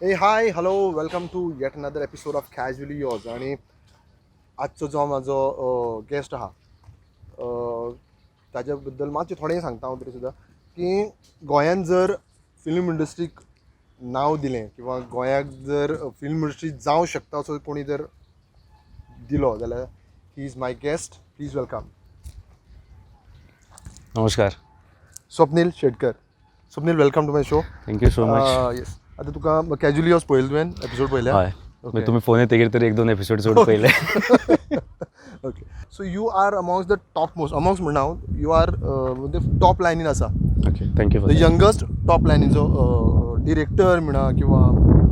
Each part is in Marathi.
Hey, hi, hello, welcome to yet another episode of Casually Yours. आणि आजचो जो म्हाजो गेस्ट आहा ताज्या बद्दल मातशें थोडें सांगता हांव तरी सुद्दां की गोंयांत जर फिल्म इंडस्ट्रीक नांव दिलें किंवा गोंयाक जर फिल्म इंडस्ट्री जावं शकता असो कोणी जर दिलो जाल्यार he is my guest. Please welcome नमस्कार. Swapnil Shetkar. Swapnil, welcome to my show. Thank you so much. Yes, आता तुका कॅज्युअली योर्स पळयलें तुवें एपिसोड पळयल्या? हय, म्हणजे तुम्ही फोन येतकीर तरी एक दोन एपिसोड चड पयले. Okay, so you are amongst the top most amongst म्हणना हांव, यू आर टॉप लायनीन आसा. Okay, thank you the for youngest top लायनीचो डिरेक्टर म्हणा किंवा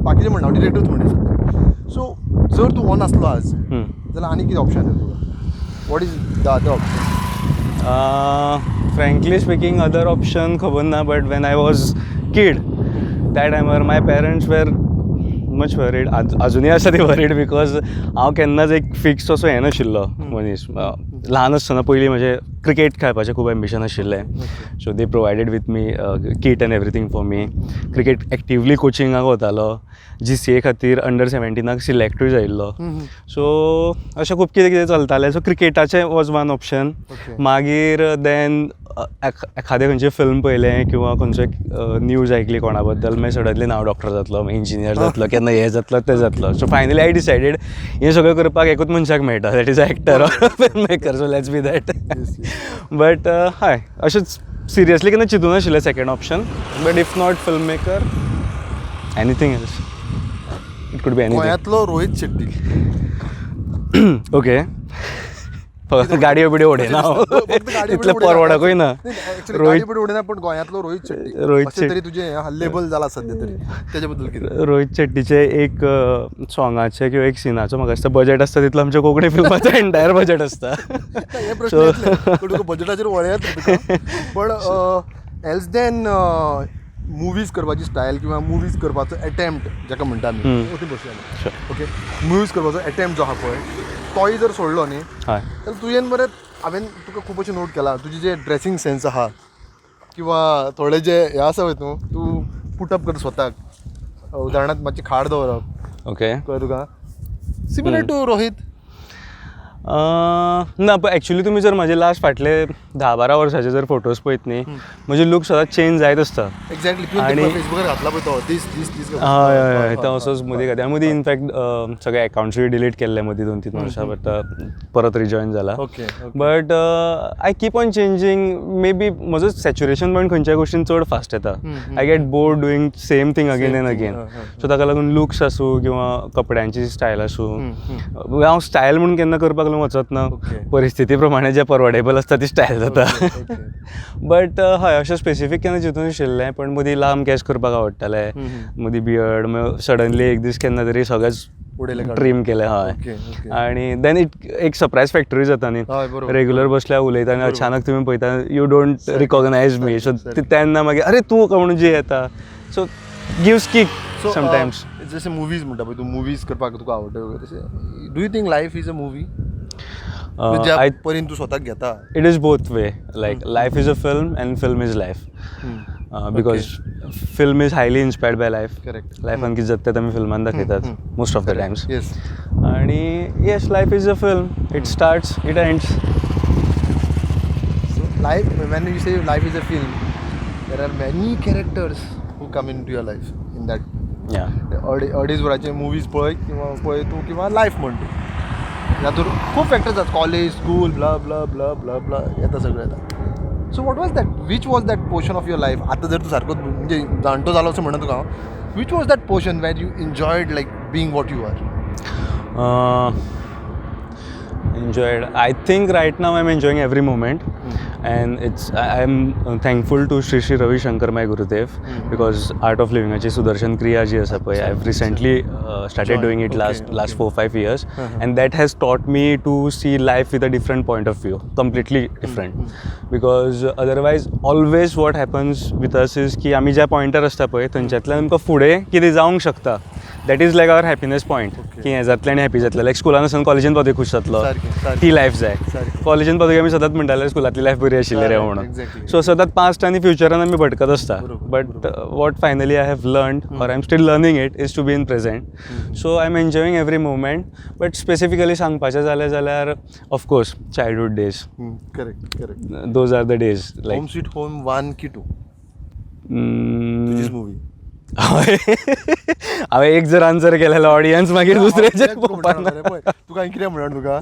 बाकीचे म्हणा, हांव डिरेक्टरूच म्हणटा सद्या. सो जर तूं हो नासलो आज जाल्यार आनी कितें ऑप्शन आसा तुका? What is the other option? Frankly speaking other option खबर ना, but when I was kid त्या टायमार my parents were much worried. अजुनूय आसा ती वरीड, बिकॉज हांव केन्नाच एक फिक्स असो हें नाशिल्लो मनीस. ल्हान आसतना पयलीं म्हजें क्रिकेट खेळपाचें खूब एम्बिशन आशिल्लें. So they provided with me kit and everything for me. Cricket actively कोचिंगाक वतालो, GCA खातीर अंडर 17 सिलेक्टूय जायिल्लो. सो अशें खूब कितें कितें चलतालें. सो क्रिकेटाचें वॉज वन ऑप्शन. मागीर देन एखादें खंयचें फिल्म पळयलें किंवा खंयचो न्यूज आयकली कोणा बद्दल, मागीर सडनली हांव डॉक्टर जातलो, इंजिनियर जातलो, केन्ना हें जातलो तें जातलो. सो फायनली आय डिसायडेड हें सगळें करपाक एकूच मनशाक मेळटा, that is a actor or film maker. So let's be that. But हय, अशेंच सिरियसली केन्ना चिंतूं नाशिल्लें second option. But if not film maker, anything else. It could be anything. गोंयांतलो रोहित शेट्टी. ओके, गाडयो बिड्यो उडयना इतलें परवडकूय ना. रोहित उडयना, पण गोंयांतलो रोहित शेट्टी. रोहित अशें तरी तुजें लेबल जाला सद्या तरी. तेच्या बद्दल कितें? रोहित शेट्टीचे एक सॉंगाचे किंवा एक सिनाचो म्हाका दिसता बजेट आसता तितलो आमच्या कोंकणी फिल्माचो एंटायर बजेट आसता. हे प्रश्न येतले तुका बजेटाचेर वळयत तुका. पण एल्स देन मुवीज करपाची स्टायल किंवा मुवीज करपाचो एटेम्प्ट जाका म्हणटा आमी, अशें भशेन ओके, मुवीज करपाचो एटेम्प्ट जो आहा पळय तोय जर सोडलो न्ही जाल्यार तुवें बरें हांवें तुका खूब अशें नोट केला. तुजें जें ड्रेसींग सेन्स आहा किंवा थोडे जे हे आसा पळय तूं पुटअप करता स्वताक, उदाहरणांत मातशी खाड दवरप, ओके, कळ्ळें तुका? Similar to Rohit. ना, पण एक्चुअली तुमी जर म्हाजे लास्ट फाटले 10-12 वर्साचे जर फोटोज पळयत न्ही, म्हजे लूक सदांच चेंज जायत आसता. एक्झॅक्टली. आणि फेसबुकार घातला पळय तो दीस हय हय, तो असोच मदीं घातला. मदीं इनफॅक्ट सगळे अकाउंट्सूय डिलीट केल्ले मदीं 2-3 वर्सां, बट परत रिजॉयन जाला. Okay. But I keep on changing. May be म्हजो सॅच्युरेशन पॉयंट खंयच्या गोश्टीन चड फास्ट येता. I get bored doing same thing again end again. So ताका लागून लुक्स आसूं किंवा कपड्यांची स्टायल आसूं, हांव स्टायल म्हणून केन्ना करपाक वचत ना. परिस्थिती प्रमाणे जे परवडेबल आसता ती स्टायल जाता. बट हय, अशें स्पेसिफीक केन्ना चिंतून नाशिल्लें. पण मदीं लांब कॅश करपाक आवडटालें, मदीं बियर्ड. सडनली एक दीस केन्ना तरी सगळेंच ट्रीम केलें. हय. आनी देन एक सरप्रायज फॅक्टरी जाता न्ही. रेग्युलर बसल्यार उलयता आनी अचानक तुमी पळयता यू डोंट रिकॉग्नायज मी. सो तेन्ना मागीर अरे तूं म्हणून जी येता. So gives kick sometimes. जशें मुवीज म्हणटा पळय तूं, मुवीज करपाक तुका आवडटा वगैरे तशें. Do you think life is a movie? ज्या परीन तूं स्वताक घेता. It is both way. Like life is a film end film is life. Because film is highly inspired bye life. Correct. लायफान कितें जाता तें आमी फिल्मान दाखयतात most of the times. Yes. आनी yes, life is a film. It starts, it ends. So life, when you say life is a film, there are many characters who come into your life in that. अडीच वरांचे मुवीज पळय तूं किंवा लायफ म्हण तूं, हातूंत खूब फॅक्टर्स आसात. College, school, blah blah blah blah blah येता सगळें येता. So what was that, which was that portion of your life? आतां जर तूं सारको म्हणजे जाणटो जालो असो म्हणटा तुका हांव, which was that portion where you enjoyed like being what you are? Enjoyed. I think right now I'm enjoying every moment, and I'm thankful to Shri Ravi Shankar, my Gurudev, because Art of Living ची Sudarshan Kriya ji asa pay. I've recently started doing it last 4-5 years, and that has taught me to see life with a different point of view, completely different. Because otherwise always what happens with us is की आमी ज्या पॉइंटार आसता पळय थंयच्यातल्यान आमकां फुडें कितें जावंक शकता that is like our happiness point की हें जातलें आनी हॅपी जातलें लायक स्कुलान वचून कॉलेजीन पावतकीर खूश जातलो ती लायफ जाय कॉलेजीन पावतकीर आमी सदांच म्हणटाले स्कुलांतली लायफ बरी आशिल्ली रे म्हणून सो सदांच पास्ट आनी फ्युचरान आमी भटकत आसता but what finally I have learned or I am still learning it is to be in present so I am enjoying every moment but specifically सांगपाचें जाल्यार of course childhood days correct those are the days like home sweet home 1 की 2 तुजीच मूवी हांवें एक जर आन्सर केलेलो ऑडियन्स मागीर दुसऱ्याचे तुका कितें म्हणून तुका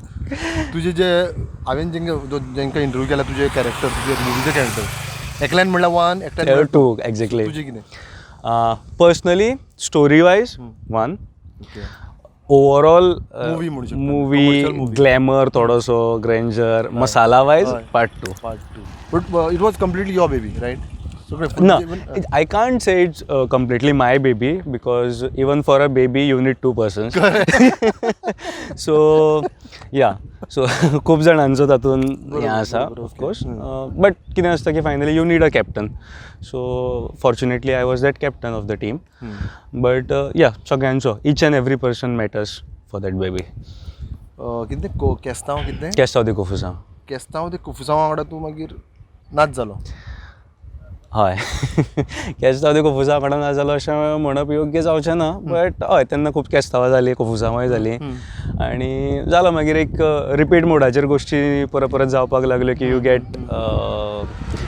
तुजे जे हांवें जेंका इंटरव्यू केला तुजे कॅरेक्टर तुजे मुवीचे कॅरेक्टर एकल्यान म्हणल्यार 1 एकट्यान 2 एक्झॅक्टली तुजें कितें personally story wise 1 overall movie glamour थोडोसो grandeur masala wise part 2 but it was completely your baby right No, I can't say it's completely my baby because even for a baby you need 2 persons. So yeah, so खूप जाणांचो तातून हें आसा of course. But कितें आसता की finally you need a captain. So fortunately I was that captain of the team. But yeah, सगळ्यांचो each and every person matters for that baby. कितें केस्तांव कितें केस्तांव दी कोफुसांव. केस्तांव दी कोफुसांवा वांगडा तूं मागीर नाच जालो. हय केस्तांव दी कोफुसांवा वांगडा नाच जालो अशें म्हणप योग्य जावचें ना बट हय तेन्ना खूब केस्तांवां जालीं कोफुसांवाय जालीं आनी जालो मागीर एक रिपीट मोडाचेर गोश्टी परत जावपाक लागल्यो की you get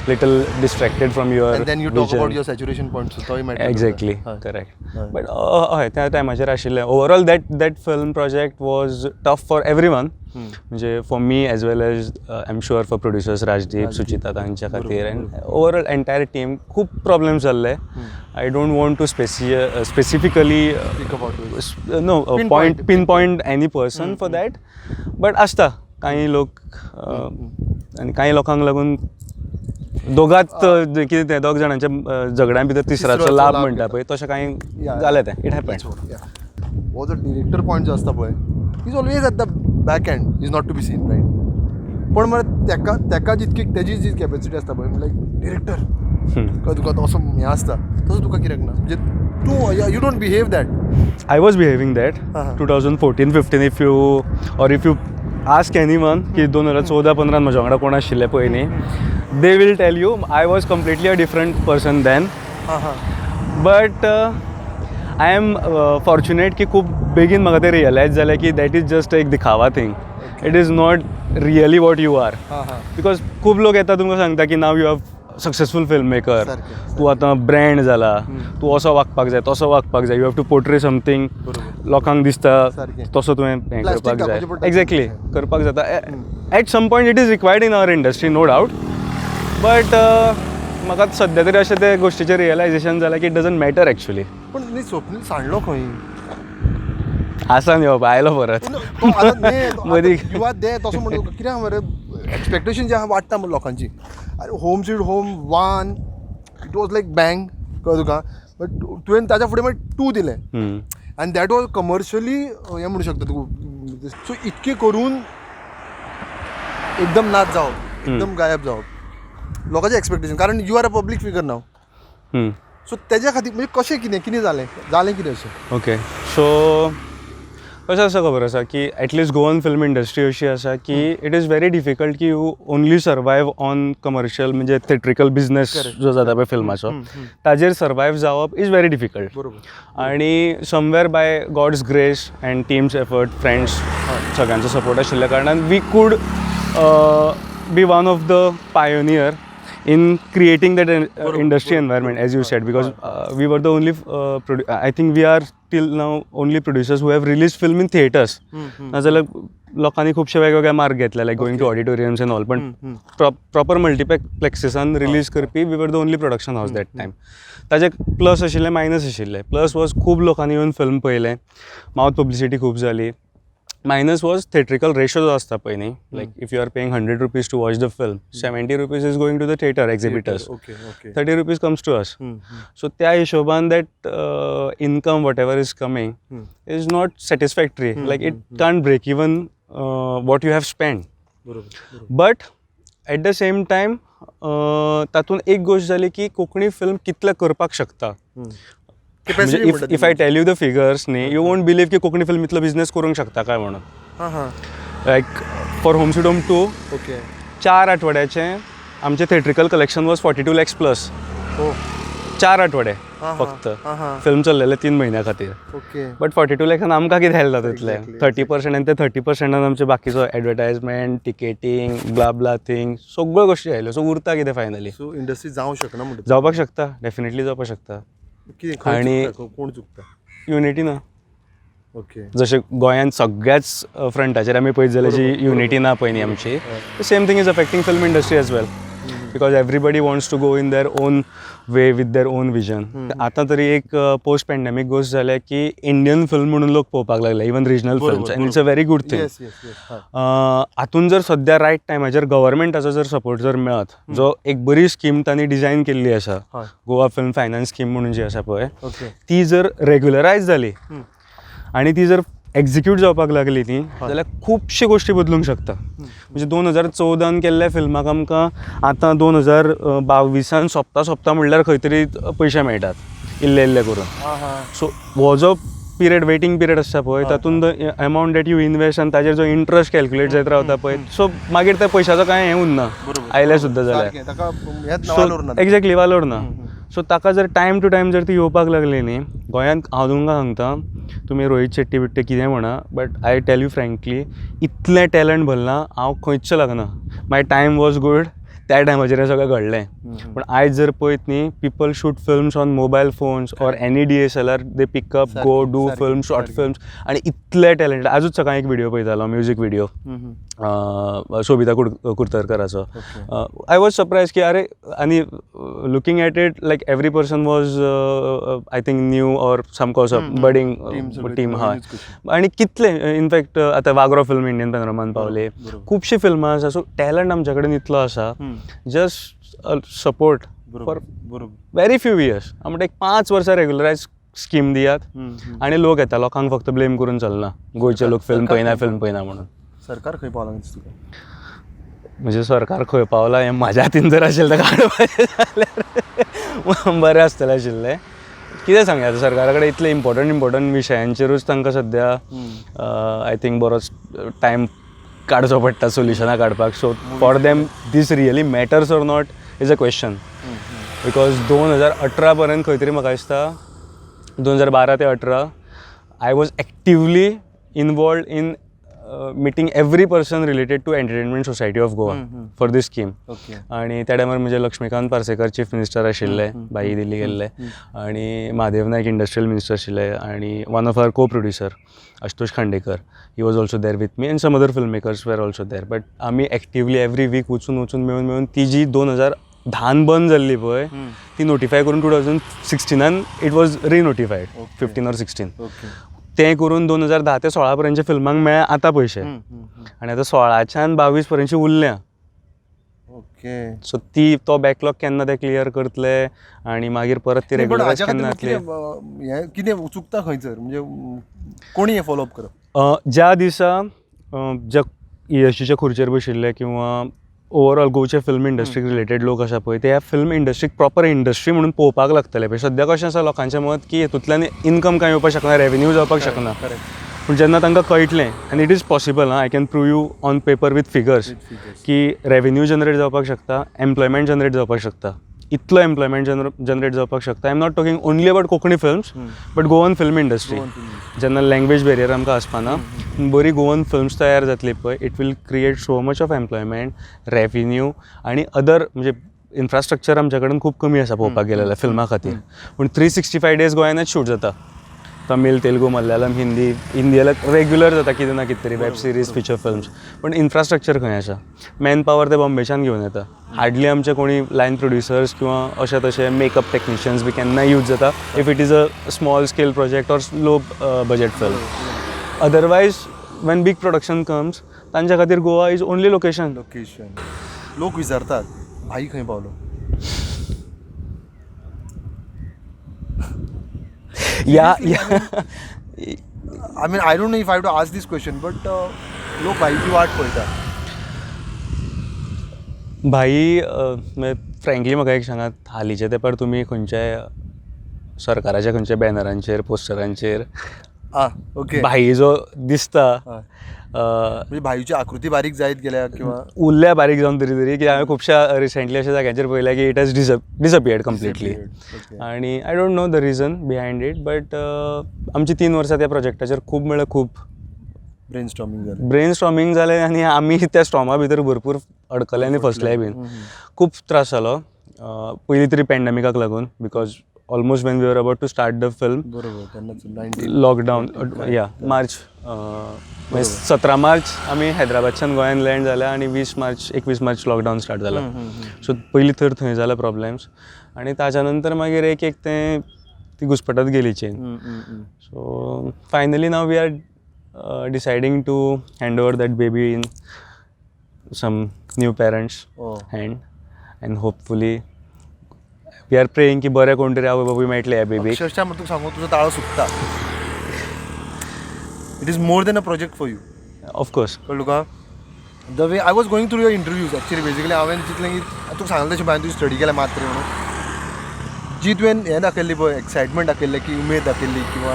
little distracted from your then you talk about your saturation point so तोय मॅटर एक्झॅक्टली करेक्ट बट हय त्या टायमाचेर आशिल्लें overall that film project was tough for everyone म्हणजे for me as well as I am sure for producers Rajdeep Suchita तांच्या खातीर एंड ओवरऑल एंटायर टीम खूब प्रॉब्लेम्स जाल्ले I don't want to specifically no pinpoint any person for that but आसता कांय लोक आनी कांय लोकांक लागून दोगांच कितें तें दोग जाणांच्या झगड्यां भितर तिसराचो लाभ म्हणटा पळय तशें कांय जालें तें इट हॅपन्स हो जो डिरेक्टर पॉयंट जो आसता पळय is always at the back end is not to be seen right पण मरे तेका जितकी तेजी जी कॅपेसिटी आसता पळय लायक डिरेक्टर तुका तो असो हें आसता तसो तुका कित्याक ना म्हणजे तूं you don't behave that I was behaving that 2014-15 if you ask anyone की 2014-15 म्हज्या वांगडा कोण आशिल्ले पयलीं they will tell you I was completely a different person then but I am fortunate की खूब बेगीन म्हाका तें रियलायज जालें की दॅट इज जस्ट एक दिखावा thing it is not really what you are because खूब लोक येता तुमकां सांगता की now you have successful film maker तूं आतां ब्रँड जाला तूं असो वागपाक जाय तसो वागपाक जाय you have to portray something लोकांक दिसता तसो तुवें हें करपाक जाय एक्झॅक्टली करपाक जाता at some point it is required in our industry no doubt but म्हाका सद्या तरी अशें ते गोश्टीचें रियलायजेशन जालें की इट डजंट मॅटर एक्चुली पण न्ही स्वप्नील सांडलो खंय आसा न्ही बाबा आयलो परत मदीं युवा दे तसो म्हणटा कित्याक मरे एक्सपेक्टेशन जी आहा वाडटा लोकांची अरे home sweet home 1 it was like bang कळ्ळें तुका बट तुवें ताच्या फुडें मागीर 2 दिलें आनी दॅट वॉज कमर्शियली हें म्हणूं शकता तूं सो इतकें करून एकदम नाच जावप एकदम गायब जावप लोकांचें एक्सपेक्टेशन कारण you are a public figure now so तेज्या खातीर म्हणजे कशें कितें जालें कितें अशें ओके सो कशें आसा खबर आसा की एटलिस्ट गोवन फिल्म इंडस्ट्री अशी आसा की इट इज व्हेरी डिफिकल्ट की you only survive on commercial म्हणजे थिएट्रिकल बिझनेस जो जाता पळय फिल्माचो ताजेर सर्वायव जावप इज व्हेरी डिफिकल्ट आनी somewhere by God's grace and team's effort friends सगळ्यांचो सपोर्ट आशिल्ल्या कारणान we could be one of the pioneer in creating that industry environment as you said because we were the only I think we are till now only producers who have released film in theaters नाजाल्यार लोकांनी खुबशे वेगवेगळे मार्ग घेतले like going to auditoriums and all पण प्रॉपर मल्टीप्लेक्सिसान रिलीज करपी we were the only production house that time ताजे प्लस आशिल्ले मायनस आशिल्ले प्लस वॉज खूब लोकांनी येवन फिल्म पळयलें माउथ पब्लिसिटी खूब जाली मायनस वॉज थिएट्रिकल रेशो जो आसता पळय न्ही like if you are paying 100 rupees to watch the film 70 rupees is going to the theatre exhibitors 30 rupees comes to us so त्या हिशोबान that income whatever is coming is not satisfactory like it can't break even what you have spend but at the same time तातूंत एक गोश्ट जाली की कोंकणी फिल्म कितले करपाक शकता Capacity म्हणजे म्हणटा if I tell you the figures न्ही यू वोंट बिलीव की कोंकणी फिल्मींतलो बिझनेस करूंक शकता काय म्हणून. हां like for home sweet home 2 okay 4 आठवड्याचें आमचें theatrical collection was 42 lakhs plus. हो 4 आठवडे हां, फक्त हां, हां. फिल्म चल्लेले 3 म्हयन्या खातीर. ओके बट 42 lakhs आमकां कितें हेल्ला तितलें. Exactly, 30% आनी ते 30% आमचे बाकीचो एडवर्टायजमेंट टिकेटींग ब्ला थिंग सगळ्यो गोश्टी आयल्यो. सो उरता कितें फायनली. सो इंडस्ट्री जावंक शकना म्हणटा जावपाक शकता डेफिनेटली जावपाक शकता. कितें खंय आनी- चुकता? कोण चुकता? युनिटी ना ओके जशें गोंयांत सगळ्याच फ्रंटाचेर आमी पळयत जाल्यार जी युनिटी ना पळय न्ही आमची same thing is affecting film industry as well because everybody wants to go in their own way with their own vision. आतां तरी एक पोस्ट पॅन्डेमीक गोश्ट जाल्या की इंडियन फिल्म म्हणून लोक पळोवपाक लागले even regional films end it's a very good thing. Yes yes yes हातून जर सद्या रायट टायमाचेर गव्हर्मेंटाचो जर सपोर्ट जर मेळत जो एक बरी स्कीम तांणी डिझायन केल्ली आसा हय गोवा फिल्म फायनान्स स्कीम म्हणून जी आसा पळय ओके ती जर रेग्युलरायज जाली आनी ती जर एक्झिक्यूट जावपाक लागली ती जाल्यार खुबशी गोश्टी बदलूंक शकता. म्हणजे 2014 केल्ल्या फिल्माक आमकां आतां 2022 सोंपता म्हणल्यार खंय तरी पयशे मेळटात इल्ले करून. हां हां सो हो जो पिरियड वेटींग पिरियड आसता पळय तातूंत एमावंट डेट यू इनवेस्ट आनी ताजेर जो इंट्रस्ट कॅल्क्युलेट जायत रावता पळय सो मागीर त्या पयशाचो कांय हें उरना आयले सुद्दां जाल्यार. सारकें ताका हेच नावाल उरना. एक्झॅक्टली वालोर ना. सो ताका जर टायम टू टायम जर ती येवपाक लागली न्ही गोंयांत हांव तुमकां सांगता तुमी रोहीत शेट्टी बिट्टी कितें म्हणा but I tell you frankly इतलें टॅलंट भरलां हांव खंयच लागना. माय टायम वॉज गूड त्या टायमाचेर हें सगळें घडलें. पूण आयज जर पळयत न्ही people shoot films on mobile phones or any DSLR they pick up go do film short films आनी इतले टॅलंट. आजूच सकाळीं एक व्हिडिओ पळयतालो म्युजीक व्हिडिओ शोभिता कुडतरकराचो. आय वॉज सरप्रायज की अरे आनी looking at it like every person was I think new or सामको असो बडिंग टीम हय आनी कितले इनफॅक्ट आतां वागरो फिल्म इंडियन पॅनोरमान पावले खुबशी फिल्मां आसा. सो टॅलंट आमचे कडेन इतलो आसा just support for very few years. हांव म्हणटा एक 5 वर्सां रेग्युलरायज स्कीम दियात आनी लोक येता. लोकांक फक्त ब्लेम करून चलना गोंयचे लोक फिल्म पळयना म्हणून. सरकार खंय पावलां तुका? म्हणजे सरकार खंय पावला हें म्हाज्या हातीन जर आशिल्लें तर काडपाचें जाल्यार बरें आसतलें आशिल्लें. कितें सांगया आतां सरकारा कडेन इतले इम्पॉर्टंट विशयांचेरूच तांकां सद्या आय थिंक बरोच टायम काडचो पडटा सोल्युशनां काडपाक. So for them this really matters or not is a question because 2018 पर्यंत खंय तरी म्हाका दिसता 2012 ते 18 I was actively involved in meeting every person related to entertainment society of Goa for this scheme. आनी त्या टायमार म्हणजे लक्ष्मीकांत पार्सेकर चीफ मिनिस्टर आशिल्ले बाई दिल्ली गेल्ले आनी महादेव नायक इंडस्ट्रियल मिनिस्टर आशिल्ले आनी one of our co producer Ashutosh Khandekar he was also there with me and some other film makers were also there. But आमी एक्टिवली एवरी वीक वचून मेळून ती जी 2010 बंद जाल्ली पळय ती नोटिफाय करून 2016 इट वॉज रिनोटिफायड 15 or 16 तें करून 2010 ते 16 पर्यंतच्या फिल्मांक मेळ्ळे आतां पयशे आनी आतां 16च्यान 22 पर्यंतची उरल्या. ओके सो तो बॅकलॉग केन्ना ते क्लियर करतले आनी मागीर परत ती रेग्युलरायज केन्ना जातली. कितें चुकता खंयसर म्हणजे कोणी हें फॉलोअप करप? ज्या दिसा ज्या ESGच्या खुर्चेर बशिल्ले किंवा ओवरऑल गोंयचे फिल्म इंडस्ट्रीक रिलेटेड लोक आसा पळय ते ह्या फिल्म इंडस्ट्रीक प्रॉपर इंडस्ट्री म्हणून पळोवपाक लागतले पळय. सद्या कशें आसा लोकांचें मत की हेतूंतल्यान इनकम कांय येवपाक शकना रेवेन्यू जावपाक शकना. पूण जेन्ना तांकां कळटलें आनी it is possible I can prove you on paper with figures की रेवेन्यू जनरेट जावपाक शकता एम्प्लॉयमेंट जनरेट जावपाक शकता इतलो एम्प्लॉयमेंट जनरेट जावपाक शकता. I am not talking only about Konkani films but Goan film industry. जेन्ना लँग्वेज बेरियर आमकां आसपाना बरी गोवन फिल्म्स तयार जातली पळय it will create so much of employment revenue आनी अदर म्हणजे इन्फ्रास्ट्रक्चर आमचे कडेन खूब कमी आसा पळोवपाक गेले जाल्यार फिल्मा खातीर. पूण 365 days गोंयानच शूट जाता. तमीळ तेलुगू मल्याळम हिंदी जाल्यार रेग्युलर जाता कितें ना कितें तरी वेब सिरीज फिचर फिल्म्स. पण इन्फ्रास्ट्रक्चर खंय आसा? मॅन पावर ते बॉम्बेच्यान घेवन येता. हार्डली आमचे कोणी लायन प्रोड्युसर्स किंवा अशे तशे मेकअप टेक्निशियन्स बी केन्नाय यूज जाता if it is a small scale project or low budget film. Otherwise when big production comes तांच्या खातीर गोवा इज ओन्ली लोकेशन. लोक विचारतात भाई खंय पावलो? I mean, I don't know if I have to ask this question, but लोक भाईची वाट पळयता. भाई फ्रँकली म्हाका एक सांगात हालींच्या तेंपार तुमी खंयच्याय सरकाराच्या खंयच्या बॅनरांचेर पोस्टरांचेर आ ओके भाई जो दिसता म्हणजे भाईची आकृती बारीक जायत गेल्या किंवा उरल्या बारीक जावन तरी की हांवें खुबशा रिसेंटली अशा जाग्यांचेर पळयल्या की इट हॅज डिसपियर्ड कम्प्लिटली आनी I don't know the region behind it but आमची 3 वर्सां त्या प्रोजेक्टाचेर खूब म्हळ्यार खूब ब्रेन स्टॉर्मिंग जालें आनी आमी त्या स्टॉर्मा भितर भरपूर अडकले आनी फसले बीन खूब त्रास जालो पयलीं तरी पॅन्डेमिकाक लागून because almost when we were about to start the film lockdown या मार्च 17 मार्च आमी हैदराबादच्यान गोंयान लँड जाल्या आनी 21 मार्च लॉकडावन स्टार्ट जाला सो पयलीं तर थंय जाला प्रॉब्लेम्स आनी ताच्या नंतर मागीर एक ती घुस्पटत गेली chain so finally now we are deciding to hand over that baby in some new parents hand and hopefully we are praying की बरे कोण तरी आवय बापूय मेळटले ह्या बेबीक अक्षरशः म्हाका तुका सांगू तुजो ताळो सुकता it is more than a project for you of course कळ्ळें तुका the way I was going through your interviews actually basically हांवें चिंतलें की तुका सांगलें तशें भायर तुवें स्टडी केल्या मात्र म्हणून जी तुवें हें दाखयल्ली पळय एक्सायटमेंट दाखयल्लें की उमेद दाखयल्ली किंवा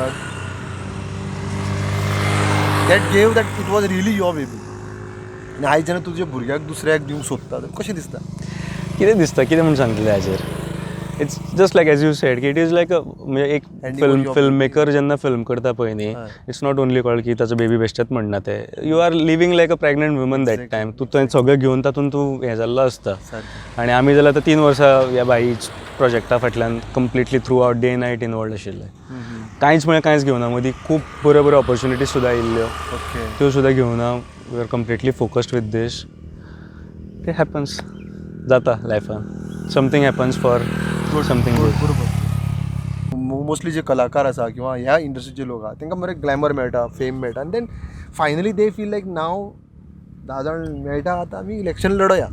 that gave that it was really your baby आनी आयज जेन्ना तुज्या भुरग्याक दुसऱ्याक दिवंक सोदता कशें दिसता कितें म्हूण सांगतलें हाचेर it's just like as you said की इट इज लायक म्हणजे एक फिल्म मेकर जेन्ना फिल्म करता पळय न्ही इट्स नॉट ओन्ली कॉल्ड की ताचो बेबी बेश्टेच म्हणना ते you are living like a pregnant woman that time तूं थंय सगळें घेवन तातूंत तूं हें जाल्लो आसता आनी आमी जाल्यार आतां 3 वर्सां ह्या बाई प्रोजेक्टा फाटल्यान completely throughout day night involved आशिल्ले कांयच म्हळ्यार कांयच घेवना मदीं खूब बऱ्यो ऑपॉर्च्युनिटीज सुद्दां आयिल्ल्यो त्यो सुद्दां घेवना we are completely focused with this it happens जाता लायफान समथींग हॅपन्स फॉर समथींग बरोबर मोस्टली जे कलाकार आसा किंवा ह्या इंडस्ट्रीचे लोक आहा तांकां बरें ग्लॅमर मेळटा फेम मेळटा आनी then finally they feel like now 10 जाण मेळटा आतां आमी इलेक्शन लडोया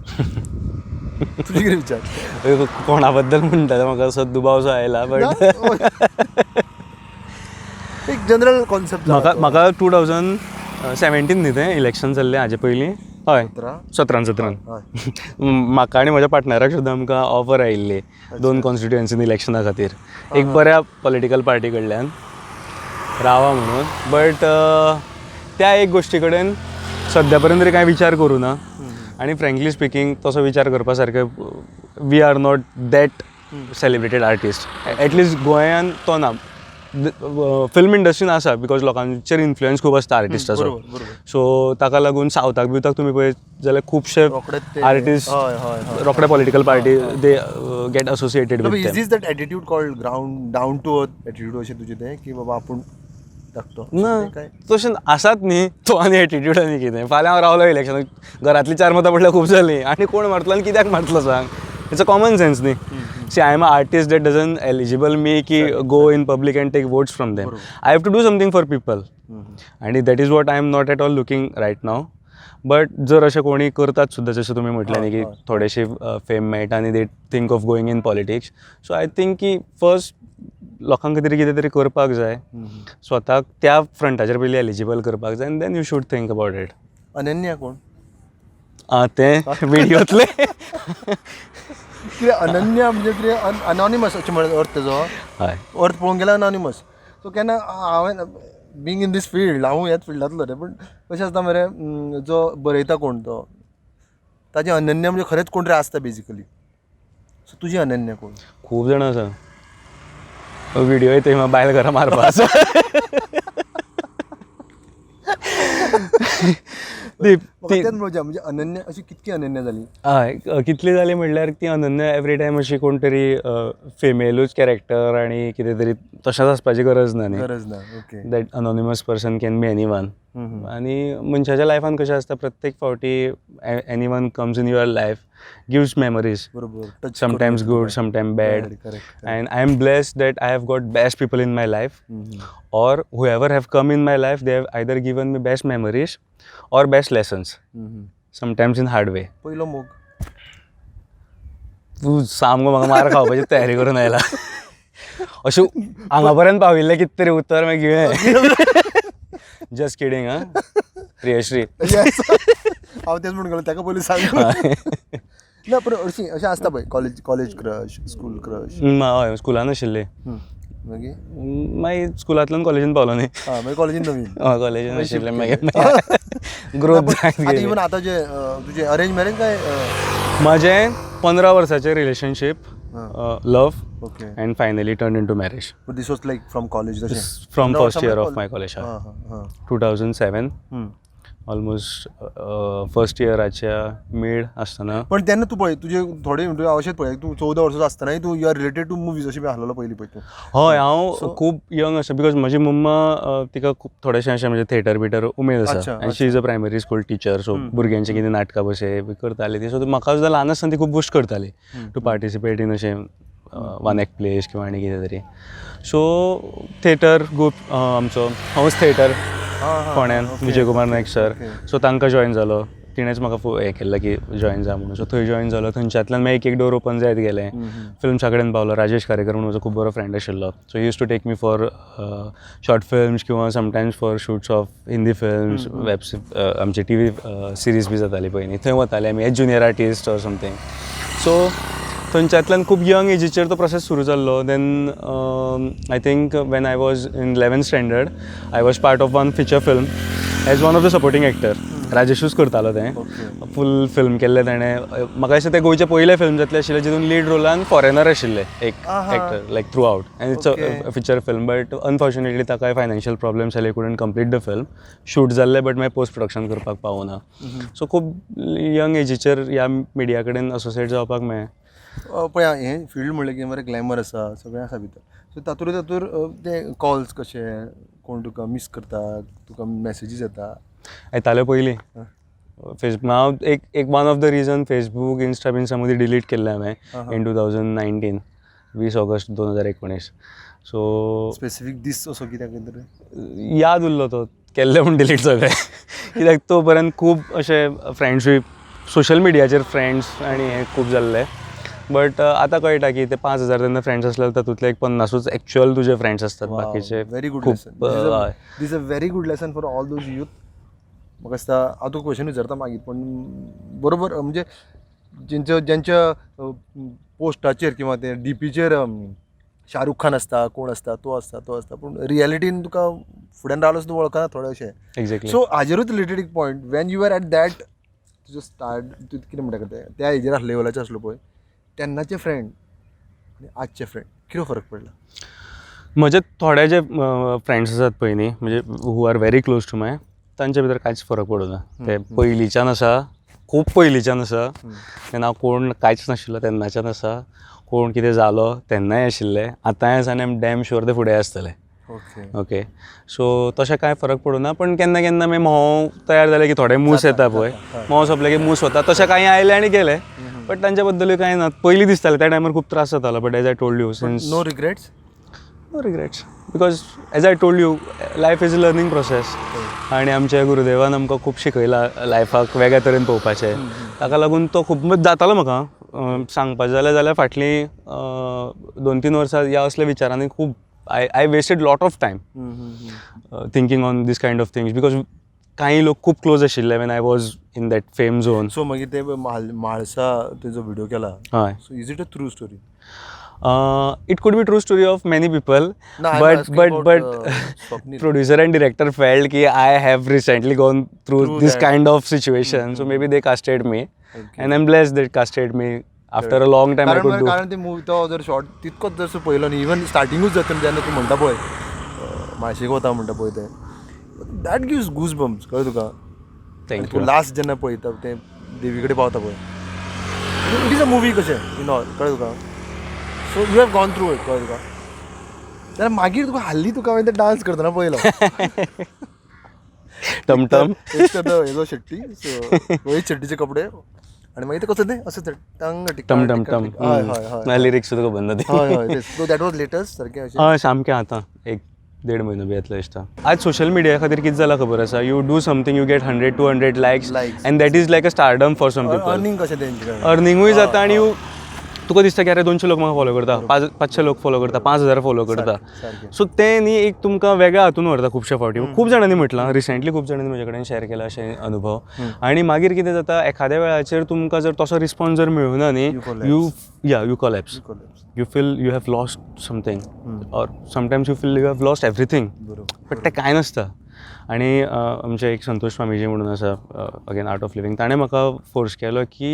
तुजे कितें विचार कोणा बद्दल म्हणटा ते म्हाका असो दुबाव सो आयला बट एक जनरल कॉन्सेप्ट म्हाका 2017 न्ही तें इलेक्शन जाल्लें हाजे पयलीं हय 17 म्हाका आनी म्हज्या पार्टनराक सुद्दां आमकां ऑफर आयिल्ली 2 कॉन्स्टिट्युएन्सीन इलेक्शना खातीर एक बऱ्या पॉलिटिकल पार्टी कडल्यान रावा म्हणून बट त्या एक गोश्टी कडेन सद्या पर्यंत तरी कांय विचार करूं ना आनी फ्रँकली स्पिकींग तसो विचार करपा सारकें we are not that celebrated artist at least गोंयान तो ना फिल्म इंडस्ट्रीन आसा बिकॉज लोकांचेर इन्फ्लुयन्स खूब आसता आर्टिस्टाचो सो ताका लागून सावथाक बिवथाक तुमी पळयत जाल्यार खुबशे आर्टिस्ट रोखडे political party they get associated with is this that attitude called ground down to earth attitude अशें तुजें तें की बाबा आपूण धाकटो ना तशें आसात न्ही तो आनी एटिट्यूड आनी कितें फाल्यां हांव रावलो इलेक्शनाक घरांतली 4 मतां पडल्यार खूब जालीं आनी कोण मारतलो आनी कित्याक मारतलो सांग इट्स अ कॉमन सेन्स न्ही See, I am an artist that doesn't eligible me ki go in public and take votes from them. I have to do something for people. And that is what I am not at all looking right now. But जर अशें कोणी करतात सुद्दां जशें तुमी म्हटलें न्ही की थोडेशे फेम मेळटा आनी they think of going in politics so I think की फर्स्ट लोकांक कितें तरी करपाक जाय स्वताक त्या फ्रंटाचेर पयलीं एलिजिबल करपाक जाय आनी then you should think about it Ananya कोण तें व्हिडियोतले कितें अनन्या म्हणजे कितें अनॉनिमस अशें म्हणत अर्थ तेजो हय अर्थ पळोवंक गेल्यार अनॉनिमस सो केन्ना हांवें बींग इन दीस फिल्ड हांव ह्याच फिल्डांतलो रे पूण कशें आसता मरे जो बरयता कोण तो ताजें अनन्या म्हणजे खरेंच कोण तरी आसता बेजिकली सो तुजी अनन्या कोण खूब जाणां आसा व्हिडियो येता बायल घरा मारपा आसा म्हणजे अनन्या अशी कितकी अनन्या जाली हय कितली जाली म्हणल्यार ती अनन्या एवरी टायम अशी कोण तरी फिमेलूच कॅरेक्टर आनी कितें तरी तशेंच आसपाची गरज ना न्ही गरज ना okay that anonymous person can be any one आनी मनशाच्या लायफान कशें आसता प्रत्येक फावटी any one comes in your life gives memories बरोबर sometimes good sometimes bad and I am blessed that I have got best people in my life or whoever have come in my life they have either given me best memories or best lessons sometimes in hard way पहिलो मोग तूं सामको म्हाका मार खावपाची तयारी करून आयला अशें हांगा पर्यंत पाविल्लें कितें तरी उत्तर मागीर घेवया जस्ट किडींग हा प्रियश्री हांव तेच म्हणून गेलो ताका पयलीं सांग ना पूण अशें आसता पळय कॉलेज क्रश स्कूल क्रश हय स्कुलान आशिल्ली मागीर मागीर स्कुलांतल्यान कॉलेजीन पावलो न्ही. मागीर कॉलेजीन नवीन कॉलेजीन आशिल्लें मागीर ग्रोथ जायत गेली. इवन आतां जे तुजे अरेंज मॅरेज काय म्हजें 15 वर्साचें relationship, love, okay and finally turned into marriage. This was like from college From first year of my college, 2007. Almost first इयराच्या मिड आसतना. पण तेन्ना तूं पळय तुजे थोडे अशेंच पळय तूं 14 वर्साचो आसतनाय तूं you are related to movies अशें बी आसलेलो पयलीं पळय तूं. हय हांव खूब यंग आसा बिकॉज म्हजी मम्मा तिका खूब थोडेशें अशें म्हणजे थिएटर बिटर उमेद आसा आनी she is a primary school teacher. So भुरग्यांचे कितें नाटकां बशे बी करताली ती. सो म्हाका सुद्दां ल्हान आसतना ती खूब बूस्ट करताली टू पार्टिसिपेट इन अशें वन एक्ट प्लेस किंवा आनी कितें तरी. सो थिएटर ग्रूप आमचो house theatre फोंड्यान Vijay Kumar Nayak sir. So तांकां जॉयन जालो. तिणेंच म्हाका हें केल्लें की जॉयन जा म्हणून. सो थंय जॉयन जालो. थंयच्यातल्यान मागीर एक डोर ओपन जायत गेलें. फिल्म्सा कडेन पावलो. राजेश कारेकर म्हणून म्हजो खूब बरो फ्रेंड आशिल्लो. So he use to take me for short films किंवा sometimes for shoots of Hindi films आमची टी व्ही सिरीज बी जाताली पयलीं. थंय वताले आमी as junior artist or something. So थंयच्यातल्यान खूब यंग एजीचेर तो प्रोसेस सुरू जाल्लो. Then I think when I was in 11th standard I was part of one feature film as one of the supporting actor. राजेशूच करतालो तें. फूल फिल्म केल्लें ताणें. म्हाका दिसता तें गोंयचें पयलें फिल्म जातलें आशिल्लें जितून लीड रोलान फॉरेनर आशिल्ले एक actor like through out. End it's a feature film but unfortunately ताका फायनान्शियल प्रॉब्लेम्स जाले. Couldn't complete the film. Shoot जाल्लें बट मागीर पोस्ट प्रोडक्शन करपाक पावना. सो खूब यंग एजीचेर ह्या मिडिया कडेन असोसिएट जावपाक मेळ्ळें. पळय हें फील्ड म्हणलें की मरे ग्लॅमर आसा सगळें आसा भितर. सो तातूंत ते कॉल्स कशे कोण तुका मिस करता तुका मेसेजीस येताले पयलीं फेसबूक. हांव एक one of the reason Facebook Insta बिन्स्टा मदीं डिलीट केल्लें हांवें in 2019 20 August 2019. So specific this असो कित्याक याद उरलो तो केल्ले म्हूण डिलीट जालें. कित्याक तो पर्यंत खूब अशे फ्रेंड्सूय सोशल मिडियाचेर फ्रेंड्स आनी हें खूब जाल्ले. बट आतां कळटा की ते 5000 तेन्ना फ्रेंड्स आसले तातूंतले एक 50च एक्चुअल तुजे फ्रेंड्स आसतात. बाकीचे वेरी गुड खूब. This a very good lesson for all those youth. म्हाका दिसता हांव तुका क्वेश्चन विचारता मागीर पण बरोबर म्हणजे ज्यांच्या पोस्टाचेर किंवा ते डीपीचेर शाहरुख खान आसता कोण आसता तो आसता पूण रियलिटीन तुका फुड्यान रावलो सुद्दां वळखना थोडे अशें. एक्झॅक्टली. सो हाजेरूच रिलेटेड एक point when you are at that तुजो स्टार्ट तूं कितें म्हणटा तें त्या हेजेर लेवलाचेर आसलो पळय तेन्नाचे फ्रेंड आनी आजचे फ्रेंड कितें फरक पडला. म्हजे थोडे जे फ्रेंड्स आसात पळय न्ही म्हणजे who are very close to my तांचे भितर कांयच फरक पडना. ते पयलींच्यान आसा खूब पयलींच्यान आसा. तेन्ना कोण कांयच नाशिल्लो तेन्नाच्यान आसा. कोण कितें जालो तेन्नाय आशिल्ले आतांय आसा आनी आय एम डॅम शुअर ते फुडें आसतले. ओके. सो तशें कांय फरक पडना. पण केन्ना केन्ना मागीर म्होंव तयार जाले की थोडे मूस येता पळय म्होंव सोंपले की मूस वता. तशें कांय आयले आनी गेले. बट तांच्या बद्दलूय कांय ना. पयलीं दिसतालें त्या टायमार खूब त्रास जातालो. But as I told you since no regrets because as I told you life is a learning process. आनी आमच्या गुरुदेवान आमकां खूब शिकयलां लायफाक वेगळ्या तरेन पळोवपाचें. ताका लागून तो खूब जातालो म्हाका सांगपाचें जाल्यार फाटलीं 2-3 वर्सां ह्या असल्या विचारांनी खूब I wasted lot of time thinking on this kind of things because काही लोक खूब क्लोज आशिल्ले when I was in that fame zone. So मागीर ते म्हाळसा तुजो व्हिडिओ केला. हय. So is it a true story. It could be true story of many people, but producer and director felt कि I have recently gone through this kind of situation, so maybe they casted me, and I'm blessed they casted me. After a long time I could do. कारण ते मूवी तो जर शॉर्ट तितकोच जर पळयलो न्ही इवन स्टार्टिंगूच जाता जेन्ना तूं म्हणटा पळय म्हाळशेक वता म्हणटा पळय ते दॅट गिव्स गूज बम्स कळ्ळें तुका. थँक्यू. तूं लास्ट जेन्ना पळयता ते देवी कडेन पावता पळय इट इज अ मुवी कशें इन ऑल कळ्ळें तुका. So you have gone through it कळ्ळें तुका. जाल्यार मागीर तुका हाल्ली तुका हांवें ते डान्स करतना पळयलो टमटम हेजो शेट्टी रोहीत शेट्टीचे कपडे आणि मागीर ते कसं ते असं टंग टम टम टम ना लिरिक्स सुद्दां खबर ना ते. हय सो दॅट वॉज लेटस्ट सारकें अशें. हय सामकें आतां 1-1.5 म्हयनो बी येतलो दिसता. आज सोशल मिडिया खातीर कितें जाला खबर आसा. You do something you get 100-200 likes and that is like a stardom for some people. Earning कशें तेंचे अर्निंगूय जाता आनी यू तुका दिसता की अरे 200 लोक म्हाका फॉलो करता, 500 लोक फॉलो करता, 5000 फॉलो करता. सो ते न्ही एक तुमकां वेगळ्या हातून व्हरता खुबशा फावटी. खूब जाणांनी म्हटलां, रिसेंटली खूब जाणांनी म्हजे कडेन शेअर केला अशे अनुभव. आनी मागीर कितें जाता, एखाद्या वेळाचेर तुमकां जर तसो रिस्पॉन्स जर मेळुना न्ही, you collapse. You feel you have lost something or sometimes you feel you have lost everything. But ते कांय नासता. आनी आमचे एक संतोष स्वामीजी म्हणून आसा, अगेन आर्ट ऑफ लिविंग, ताणें म्हाका फोर्स केलो की,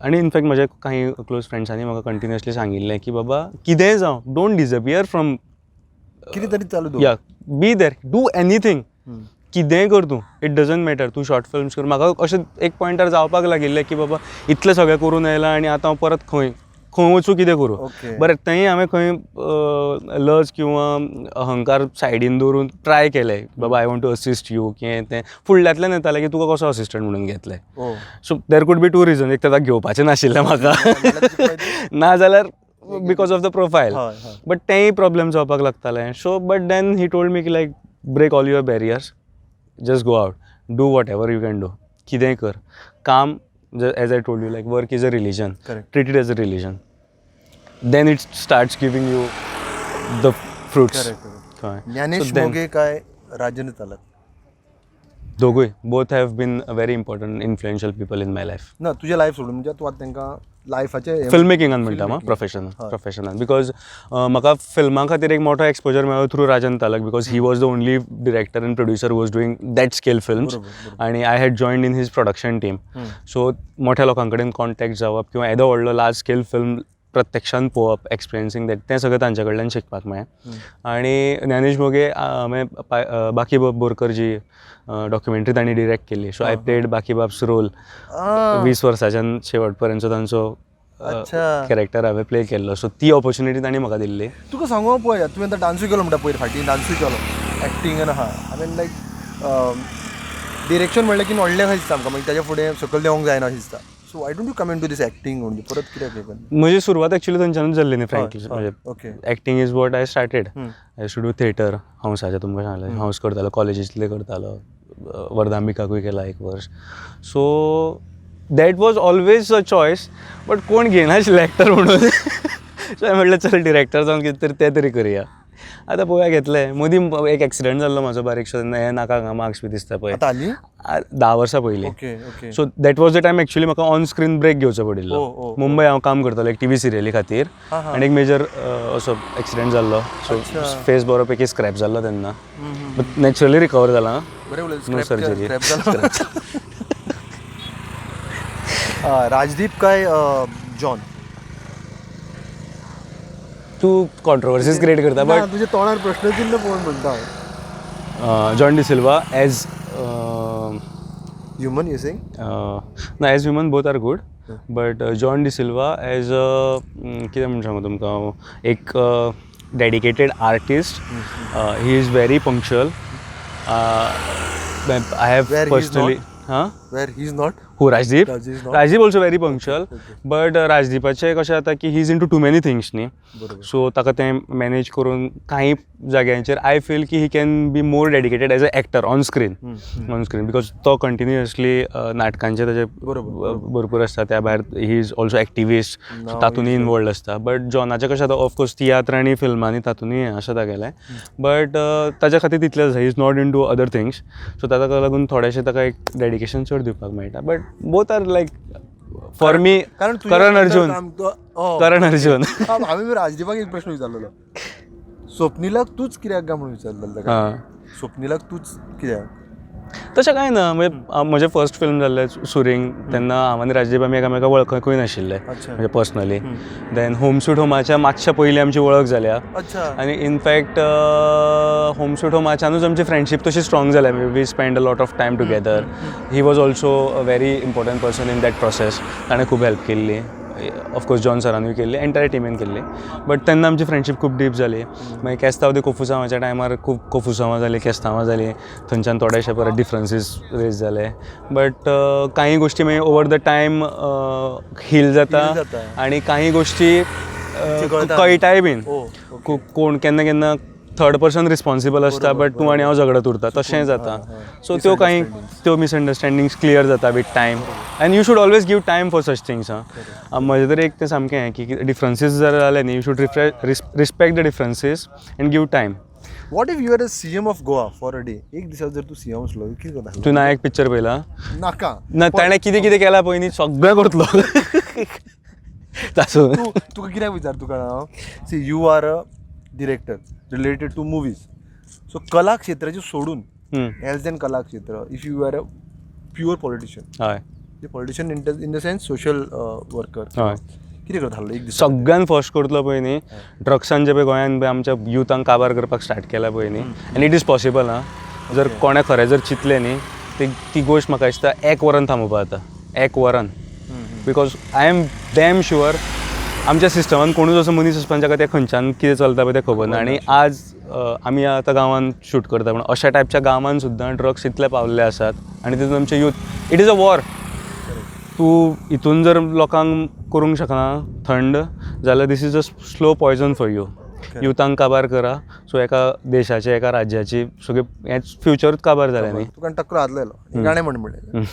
आनी इनफॅक्ट म्हज्या काही क्लोज फ्रेंड्सांनी म्हाका कंटिन्युअसली सांगिल्लें की बाबा कितेंय जावं, डोंट डिसअपियर फ्रॉम, कितें तरी चालू दवर. या बी देर, डू एनीथींग. कितेंय कर तूं, इट डजंट मॅटर. तूं शॉर्ट फिल्म्स कर. म्हाका अशें एक पॉयंटार जावपाक लागिल्लें की बाबा इतलें सगळें करून येयलां आनी आतां हांव परत खंय वचूं, कितें करूं. बरें, थंय हांवें खंय लज किंवा अहंकार सायडीन दवरून ट्राय केलें बाबा I want to assist you, की तें फुडल्यांतल्यान येतालें की तुका कसो असिस्टंट म्हणून घेतलें. So there could be 2 reason. एक तर घेवपाचें नाशिल्लें म्हाका, नाजाल्यार because of the profile. But तेंय प्रॉब्लेम जावपाक लागतालें. So but then he told me की like break all your barriers, just go out, do whatever you can do. कितेंय कर. काम, as I told you, like work is a religion. Correct. Treat it as a religion. Then it starts giving you the fruits. Correct. Gyanesh मोगे काय राजन तालक, दोगूय, both have been very important influential people in my life. ना तुझे लायफ सोडून म्हणजे तूं आतां तांकां लायफाचे फिल्म मेकिंगान म्हणटा हांव, प्रोफेशनान. बिकॉज म्हाका फिल्मा खातीर एक मोठो एक्सपोजर मेळ्ळो through Rajan Talak, because he was the only director and producer was doing that scale films. आनी I had joined in his production team. So मोठ्या लोकां कडेन कॉन्टॅक्ट जावप किंवा येदो व्हडलो लार्ज स्केल फिल्म प्रत्यक्षान पळोवप, एक्सपिरियन्सींग दॅट, तें सगळें तांचे कडल्यान शिकपाक मेळ्ळें. आनी ज्ञानेश मोगे हांवें बाकीबाब बोरकर जी डॉक्युमेंटरी तांणी डिरेक्ट केल्ली. सो आय प्लेड बाकीबाब्स रोल 20 वर्सांच्यान शेवट पर्यंत तांचो कॅरेक्टर हांवें प्ले केल्लो. सो ती ऑपॉर्च्युनिटी तांणी म्हाका दिल्ली. तुका सांगू पळय, तुवें आतां डान्सूय केलो म्हणटा, पयर फाटीं डान्सूय केलो, एक्टींग आहा. आय मीन लायक डिरेक्शन म्हणलें की व्हडलें खंय दिसता आमकां, मागीर ताच्या फुडें सकयल देंवोंक जायना अशें दिसता. So I don't you come into this acting म्हणजे परत कित्याक? म्हजी सुरवात एक्चुअली थंयच्यानूच जाल्ली न्ही, फ्रँकली. म्हणजे acting is what I started. I should do theatre, हंसाचें तुमकां सांगलें, हंस करतालो, कॉलेजींतले करतालो, वर्धांबिकाकूय केला 1 वर्स. So that was always a choice, but कोण घेयनाशिल्लें एक्टर म्हणून. सो हांवें म्हणलें चल डिरेक्टर जावन कितें तरी तें तरी करया. आतां पळोवया घेतलें. मदीं एक एक्सिडंट जाल्लो म्हाजो बारीकसो, हें नाका मार्क्स बी दिसता पळय, 10 वर्सां पयलीं. So that was the time actually म्हाका ऑन स्क्रीन ब्रेक घेवचो पडिल्लो. मुंबय हांव काम करतालो एक टीव्ही सिरियली खातीर, आनी एक मेजर असो एक्सिडंट जाल्लो. सो फेस बरो पैकी स्क्रॅप जाल्लो तेन्ना, बट नॅचरली रिकवर जाला, नो सर्जरी. राजदीप काय जॉन? तू कॉन्ट्रोवर्सीज क्रिएट करता, बट तुझ्या तोंडार प्रश्न चिन्ह पळोवन म्हणटा. John D'Silva as human, you saying? ना, as human both are good, but John D'Silva as कितें म्हणून सांगू तुमकां, एक dedicated artist. He is very punctual. I have personally Where he is not? Who, Rajdeep? Rajdeep also very punctual. But Rajdeepaचें कशें जाता की he is in too many things न्ही. सो ताका तें मॅनेज करून काही जाग्यांचेर आय फील की he can be more dedicated as a actor on screen, because तो कंटिन्युअसली नाटकांचे ताचे भरपूर आसता. त्या भायर he is also activist, so तातूंय इनवॉल्ड आसता. बट जॉनाचें कशें जाता, ऑफकोर्स तियात्र आनी फिल्मांनी तातूंय अशें दाखयलें, बट ताच्या खातीर तितलेंच he is not into other things. So ताका लागून थोडेशें ताका एक डेडिकेशन चड दिवपाक मेळटा. But both are like for me Karan Arjun. हांवें राजदीपाक एक प्रश्न विचारलेलो, स्वप्नीलाक तूच कित्याक काय म्हणून विचारलेलो. स्वप्नीलाक तूच कित्याक? तशें कांय ना. म्हणजे म्हजें फर्स्ट फिल्म जाल्लें सुरींग, तेन्ना हांव आनी राजदीप आमी एकामेकाक वळखूंकूय नाशिल्ले म्हणजे पर्सनली. देन होम स्वीट होमाच्या मातशे पयलीं आमची वळख जाल्या, आनी इनफॅक्ट होम स्वीट होमाच्यानूच आमची फ्रेंडशीप तशी स्ट्रॉंग जाल्या. We spend a lot of time together. He was also a very important person in that process. ताणें खूब हेल्प केल्ली, ऑफकोर्स जॉन सरानूय केल्ली, एंटायर टीमीन केल्ली. बट तेन्ना आमची फ्रेंडशीप खूब डीप जाली. मागीर केस्तांव दी कोफुसांवाच्या टायमार खूब कोफुसांवां जालीं, केस्तांवां जालीं. थंयच्यान थोडेशे परत डिफरन्सीस रेज जाले. बट काही गोश्टी मागीर ओवर द टायम हील जाता, आनी काही गोश्टी कळटाय बीन. कोण केन्ना केन्ना थर्ड पर्सन रिस्पॉन्सिबल आसता बट तूं आनी हांव झगडत उरता तशें जाता सो त्यो कांय त्यो मिसअंडरस्टँडिंग्स क्लियर जाता with time end you should always give time for such things म्हजें तरी एक तें सामकें की डिफरन्सीस जर जाले न्ही you should respect the differences and give time. What if you are a CM of Goa for a day एक दिसा जर तूं CM असलो कितें करता तूं नायक पिक्चर पळयला नाका ना ताणें कितें कितें केलां पळय न्ही सगळें करतलो तासून तुका कित्याक विचारता तुका हांव see you are a director related to movies so कला क्षेत्राची सोडून हेल्थ एंड कला क्षेत्र if you are a pure politician हय politician in the sense social worker हय कितें करतालो एक दीस सगळ्यान फर्स्ट करतलो पळय न्ही ड्रग्सान जे पळय गोंयान पळय आमच्या युथांक काबार करपाक स्टार्ट केला पळय न्ही आनी इट इज पॉसिबल जर कोणें खरें जर चिंतलें न्ही ती गोश्ट म्हाका दिसता 1 वरान थांबोवपा जाता 1 वरान because I M damn sure आमच्या सिस्टमान कोणूच असो मनीस आसपाक जाका तें खंयच्यान कितें चलता पळय तें खबर ना आनी आज आमी आतां गांवांत शूट करता पूण अशा टायपच्या गांवांत सुद्दां ड्रग्स इतले पावल्ले आसात आनी तितून आमचे youth it is a war. तूं हितून जर लोकांक करूंक शकना थंड जाल्यार this is a slow poison for you. युथांक काबार करा सो एका देशाचे एका राज्याची सगळें हेंच फ्युचरूच काबार जालें न्ही. तुका टक्कर आदलेलो गाणें म्हणलें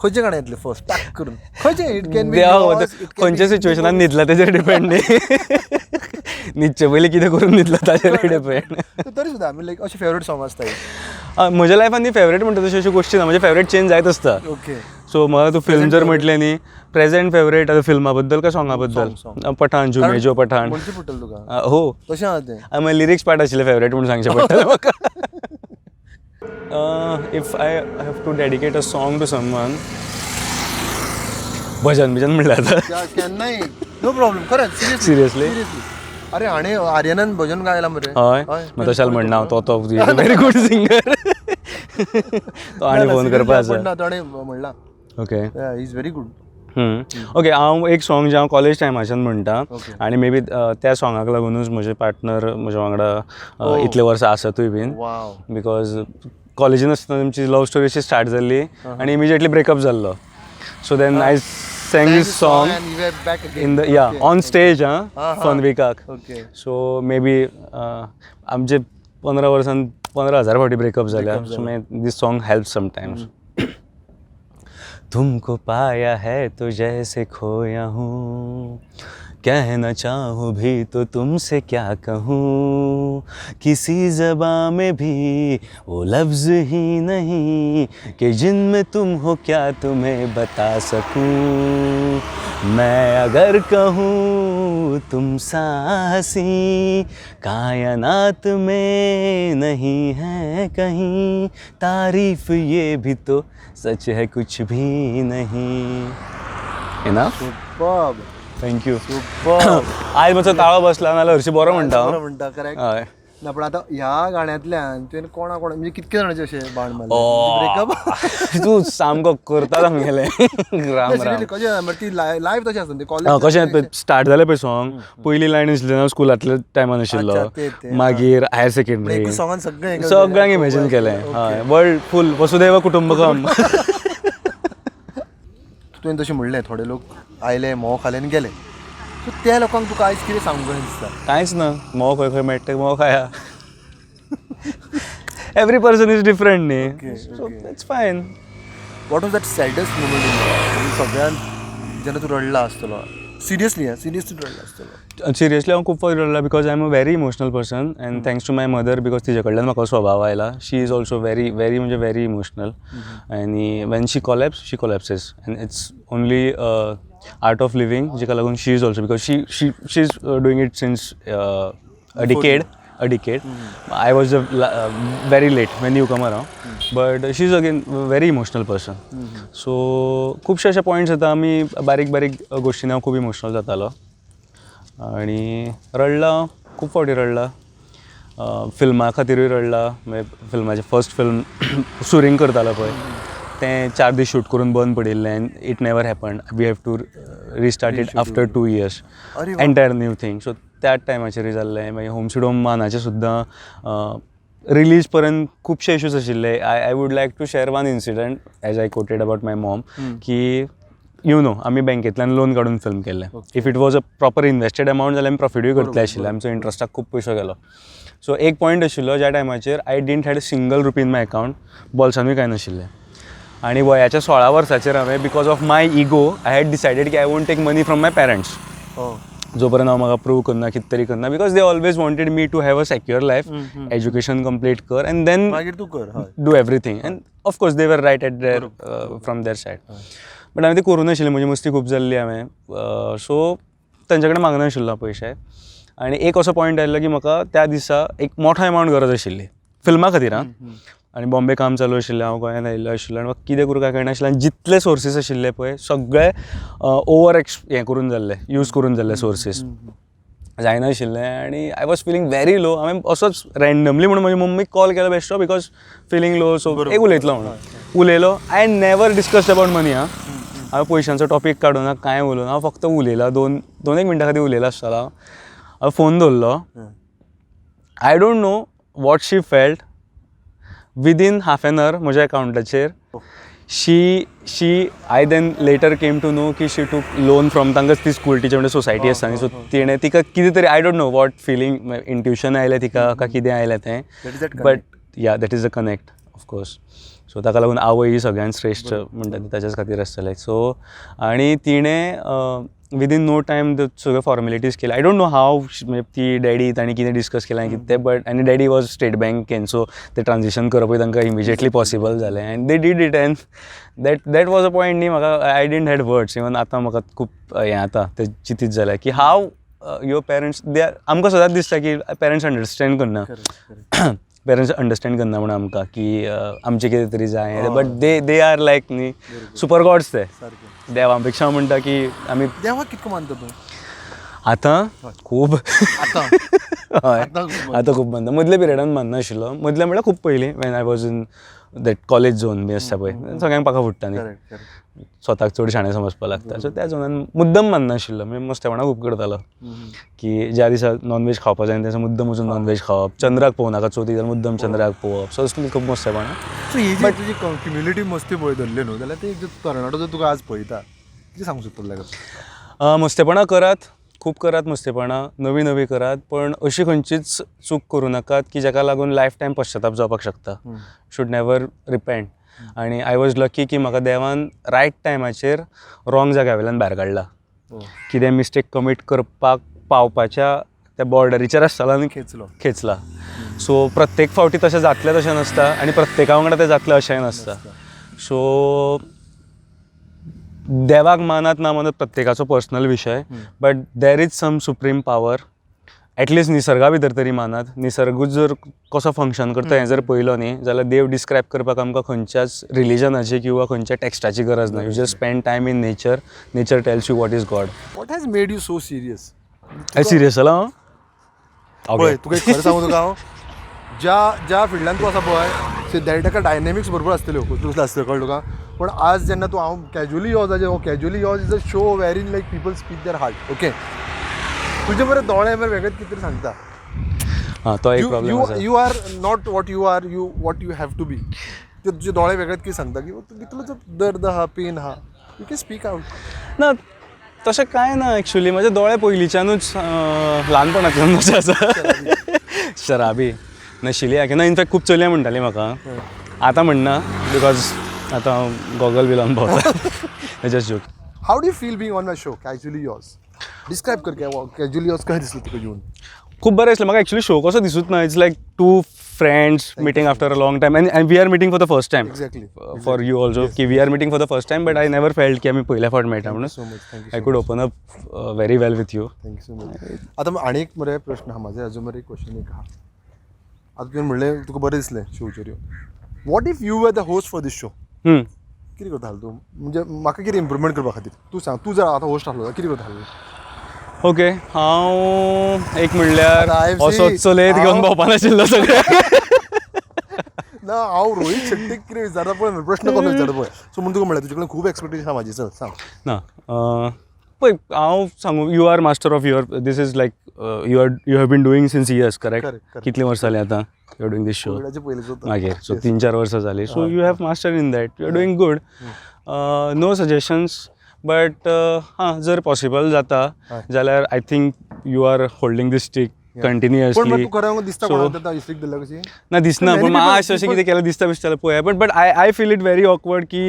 खंयचें गाणें येतलें फर्स्ट टाक करून खंयचें इट कॅन बी खंयच्या सिच्युएशनान न्हिदला तेजेर डिपेंड न्हिदचे पयलीं कितें करून न्हिदला ताजेर डिपेंड. तरी सुद्दां आमी लायक अशें फेवरेट सॉंग आसता म्हज्या लायफान न्ही फेवरेट म्हणटा तशी अशी गोश्टी ना म्हजे फेवरेट चेंज जायत आसता. ओके सो म्हाका तूं फिल्म जर म्हटलें न्ही प्रेझेंट फेवरेट आतां फिल्मा बद्दल काय सॉंगा बद्दल पठाण जुमेजो पठाण म्हणचें पडटलें तुका हो तशें आहा तें मागीर लिरिक्स पार्ट आशिल्ले फेवरेट म्हणून सांगचें पडटलें म्हाका. If I have to dedicate a song to someone भजन म्हणल्यार आतां केन्नाय नो प्रॉब्लेम खरेंच सिरियसली अरे हाणें आर्यनान भजन गायलां मरे हय मागीर तशें म्हणना हांव तो व्हेरी गुड सिंगर तो आनी फोन करपा आसा ताणें म्हणलां okay he is very good. Okay हांव एक सॉंग जें हांव कॉलेज टायमाच्यान म्हणटा आनी मे बी त्या सॉंगाक लागूनच म्हजे पार्टनर म्हज्या वांगडा इतले वर्सां आसतूय बीन बिकॉज कॉलेजीन आसतना आमची लव स्टोरी अशी स्टार्ट जाल्ली आनी इमिजिएटली ब्रेकअप जाल्लो so then I sang this song in the on stage fun weekak so maybe आमचे 15 वर्सान 15,000 फावटी ब्रेकअप जाल्या so this song help sometimes. तुमको पाया है तो जैसे खोया हूँ कहना चाहूँ भी तो तुमसे क्या कहूँ किसी ज़बां में भी वो लफ्ज़ ही नहीं कि जिनमें तुम हो क्या तुम्हें बता सकूँ मैं अगर कहूँ तुम सा हंसी कायनात में नहीं है कहीं तारीफ ये भी तो सच है कुछ भी नहीं. Enough thank you. आयज मातसो ताळो बसला नाल्यार हरशी बरो म्हणटा करेक्ट हय ना पण आता ह्या गाण्यातल्यान तुवें कोणा म्हणजे कितके जाणांचे अशें बाण मारले ब्रेकअप तूं सामको करता आमगेलें राम राम कशें ती लायफ तशें आसता कॉलेज कशें स्टार्ट जालें पळय सॉंग पयली लायन आशिल्ली हांव स्कुलांतल्या टायमान आशिल्लो मागीर हायर सेकंडरी सॉंगान सगळ्यांक इमॅजीन केलें हय वर्ल्ड फूल वसुदैव कुटुंबकम. तुवें तशें म्हणलें थोडे लोक आयले मोव खाले आनी गेले सो त्या लोकांक तुका आयज कितें सांगूंक दिसता. कांयच ना मोव खंय खंय मेळटा मोव खाया एवरी पर्सन इज डिफरंट न्ही so it's fine. What was that saddest moment in सगळ्यान जेन्ना तूं रडला आसतलो सिरियसली रडला आसतलो. सिरियसली हांव खूब फावटी रडला because I am a very emotional person and thanks to my mother because तिचे कडल्यान म्हाका स्वभाव आयला. शी इज ऑल्सो व्हेरी म्हणजे व्हेरी इमोशनल आनी when she collapses and it's only Art of Living जेका लागून she is also because she is doing it since a decade. I was very late when you come around, but she's again very emotional person. So खूबशे अशे पॉयंट्स येता आमी बारीक गोश्टींनी हांव खूब इमोशनल जातालो आनी रडला खूब फावटी रडला. फिल्मा खातीरूय रडला फिल्माचें फर्स्ट फिल्म सुरींग करतालो पळय तें 4 दीस शूट करून बंद पडिल्लें and it never happened. We have to restart it after 2 years entire new thing. So त्याच टायमाचेर जाल्लें. मागीर होम स्वीट होम मानाचें सुद्दां रिलीज पर्यंत खुबशे इश्यूज आशिल्ले. I would like to share one incident as I quoted about my mom की यू नो आमी बँकेंतल्यान लोन काडून फिल्म केल्लें. If it was a proper invested amount जाल्यार आमी प्रॉफिटूय करतले आशिल्ले. आमचो इंट्रस्टाक खूब पयसो गेलो सो एक पॉयंट आशिल्लो ज्या टायमाचेर I didn't had a single rupee in my account, बॉल्सानूय कांय नाशिल्लें. आनी वयाच्या 16 वर्साचेर हांवें because of my ego I had decided की I won't take money from my parents. जो पर्यंत हांव म्हाका प्रूव करना कितें तरी करना, because they always wanted me to have a secure life, education complete कर and then do everything. And of course they were right at there from there said. But हांवें तें करूं नाशिल्लें, म्हजी मस्ती खूब जाल्ली हांवें. सो तांचे कडेन मागनाशिल्लो पयशे. आनी एक असो पॉयंट आयिल्लो की म्हाका त्या दिसा एक मोठो एमावंट गरज आशिल्ली फिल्मा खातीर. आनी बॉम्बे काम चालू आशिल्लें, हांव गोंयांत आयिल्लो आशिल्लो आनी म्हाका कितें करूं काय कळनाशिल्लें. आनी जितले सोर्सीस आशिल्ले पळय सगळे ओवर हें करून जाल्ले, यूज करून जाल्ले सोर्सीस. जायनाशिल्लें आनी I was feeling very low. हांवें असोच रँडमली म्हणून म्हज्या मम्मीक कॉल केलो बेश्टो, बिकॉज फिलींग लो. सो एक उलयतलो म्हणून उलयलो. आय नेवर डिस्कस्ड अबावट मनी. हांवें पयशांचो टॉपीक काडूं ना, कांय उलोवना. हांव फक्त उलयलां, दोन एक मिनटां खातीर उलयलां आसतलो. हांवें फोन दवरलो. I don't know what she felt. Within half an hour म्हज्या अकाउंटाचेर I then later came to know की शी टूक लोन फ्रॉम तांकां ती स्कूल टीचर म्हणजे सोसायटी आसता न्ही. सो तिणें तिका कितें तरी, I don't know what feeling, intuition आयलें तिका काय कितें आयलें तें. But yeah that is a connect of course. So ताका लागून आवय ही सगळ्यांत श्रेश्ठ म्हणटा ती ताच्याच खातीर आसतलें. सो आनी तिणें विदीन नो टायम सगळ्यो फॉर्मेलिटीज केल्या. आय डोंट नो हाव, म्हणजे ती डॅडी तांणी कितें डिस्कस केलां कितें तें. बट आनी डॅडी वॉज स्टेट बँकेन, सो तें ट्रान्झॅक्शन करपूय तांकां इमिजिएटली पॉसिबल जालें. And they did it. And that was a point न्ही म्हाका. I didn't had words. Even आतां म्हाका खूब हें जाता तें चिंतीत जाल्यार की how your parents, they are, आमकां सदांच दिसता की पेरंट्स अंडरस्टँड करना. पेरंट्स अंडरस्टँड करना म्हणून आमकां की आमचें कितें तरी जाय. बट दे आर लायक न्ही सुपर गॉड्स. ते देवा पेक्षा म्हणटा की आमी देवाक कितको मानता तूं? आतां खूब हय आतां खूब मानता. मदल्या पिरियडान माननाशिल्लो. मदल्या म्हणल्यार खूब पयलीं, when I was in that college zone बी आसता पळय, सगळ्यांक पाका फुट्टा न्ही, स्वताक चड शाणें समजपाक लागता. सो त्या झोनान मुद्दम माननाशिल्लो. म्हणजे मस्तेपणां खूब करतालो की ज्या दिसा नॉनवेज खावपा जाय त्या दिसा मुद्दम वचून नॉनवेज खावप. चंद्राक पळोवनाका चवथीक जाल्यार मुद्दम चंद्राक पळोवप. सो असली खूब मस्तेपणां. सो ही जी तुजी कम्युनिटी मस्ती पळय धरली न्हू, जाल्यार ते तरणाटो जर तुका आज पळयता कितें सांगूंक सोदता ताका? मस्तेपणां करात, खूब करात मस्तेपणां, नवी नवी करात, पण अशी खंयचीच चूक करूं नाकात की जाका लागून लायफ टायम पश्चाताप जावपाक शकता. Should never repent. आनी आय वॉज लकी की म्हाका देवान रायट टायमाचेर रॉंग जाग्या वयल्यान भायर काडला. कितें मिस्टेक कमीट करपाक पावपाच्या त्या बॉर्डरीचेर आसतालो आनी खेचला. सो प्रत्येक फावटी तशें जातलें तशें नासता आनी प्रत्येका वांगडा तें जातलें अशेंय नासता. सो देवाक मानात ना मानत प्रत्येकाचो पर्सनल विशय. But there is some supreme power. At least निसर्गा भितर तरी मानात. निसर्गूच जर कसो फंक्शन करता हें जर पळयलो न्ही जाल्यार देव डिस्क्रायब करपाक आमकां खंयच्याच रिलिजनाची किंवा खंयच्या टेक्स्टाची गरज ना. You just spend time in nature. Nature tells you what is God. What has made you so serious? Serious जाला पळय तुका एक खरें सांगू तुका हांव, ज्या फिल्डान तूं आसा पळय त्या ताका डायनेमिक्स भरपूर आसतल्यो, कसलो आसतल्यो कळ्ळें तुका. पण आज जेन्ना तूं हांव कॅज्युअली योजाचें casually Yoj is a show wherein like people speak their heart. Okay, तुजे बरें दोळे मरे वेगळेच कितें तरी सांगता. तो एक प्रॉब्लेम आसा. You are not what you are, you what you have to be. तुजे दोळे वेगळेच कितें सांगता की भितरलो जो दर्द आहा, पेन आहा, यू कॅन स्पीक आउट. ना तशें कांय ना एक्चुली. म्हजे दोळे पयलींच्यानूच ल्हानपणांतल्यान अशें आसा. शराबी नाशिल्ली केन्ना. इनफॅक्ट खूब चलयां म्हणटालीं म्हाका. आतां म्हणना बिकॉज आतां हांव गॉगल बी लावन भोंवता. Just joke. How do you feel being on my show casually Yoj? Describe कर कॅज्युअली योज कशें दिसलें तुका येवन? खूब बरें दिसलें म्हाका. एक्चुली शो कसो दिसूच ना. It's like two friends meeting after a long time and we are meeting for the first time. Exactly for you also की we are meeting for the first time. But I never felt की आमी पयल्या फावट मेळटा म्हणून. So much. I could open up very well with you. Thank you so much. आतां आनी एक मरे प्रश्न आहा म्हाजे, अजून मरे एक क्वेश्चन एक आहा. आतां तुवें म्हणलें तुका बरें दिसलें शोचेर येवन. What if you were the host for this show? कितें करता तूं? म्हणजे म्हाका कितें इम्प्रुवमेंट करपा खातीर तूं सांग. तूं जर आतां होस्ट आसलो जाल्यार कितें करता? ओके, हांव एक म्हणल्यार आता असो चलयत घेवन भोंवपा नाशिल्लो सगळें. ना हांव रोहीत शेट्टीक कितें विचारता पळय, प्रश्न कसो विचारता पळय. सो म्हणून तुका म्हणलें तुजे कडेन खूब एक्सपेक्टेशन आहा म्हाजी. चल सांग. ना पळय हांव सांगू, you are master of your, this is like you have been doing since years, correct? कितलीं वर्सां जालीं आतां you are doing this show? मागीर सो 3-4 वर्सां जालीं. So you have master in that. You are doing good. No suggestions. But हां, जर पॉसिबल जाता जाल्यार I think you are holding this stick पण कंटिन्युअसली तूं खरें दिसता कोणाक आतां इस्त्रीक दिल्या कशी ना दिसना Many पण म्हाका people- अशें कितें केलें दिसता बिसता पळय but I feel it very awkward की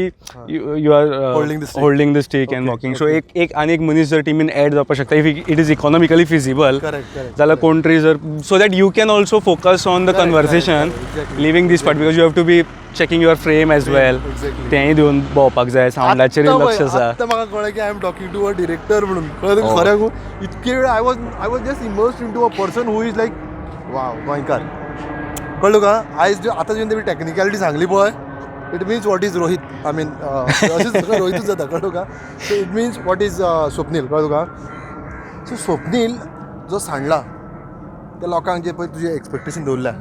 you are Holding the stick. Holding the stick and Okay, walking so okay. एक आनी एक मनीस जर टिमीन एड जावपाक शकता if it is economically feasible Correct, correct, जाल्यार correct. कोण तरी जर so that you can also focus on the Correct, conversation correct, correct, exactly. Living this part because you have to be checking your frame as well exactly. तेंय दिवन भोंवपाक जाय सावंडाचेर लक्ष आसा आतां म्हाका कळ्ळें की I am talking to a director म्हणून कळ्ळें Oh. खऱ्याक इतके वेळ I was just immersed into a person who is like wow गोंयकार कळ्ळें तुका आयज आतां जेन्ना तेमी टॅक्निकॅलिटी सांगली पळय it means what is Rohit I mean अशेंच सगळें रोहितूच जाता कळ्ळें तुका so it means what is Swapnil कळ्ळें तुका सो स्वप्नील जो सांडला त्या लोकांक जे पळय तुजें एक्सपेक्टेशन दवरल्या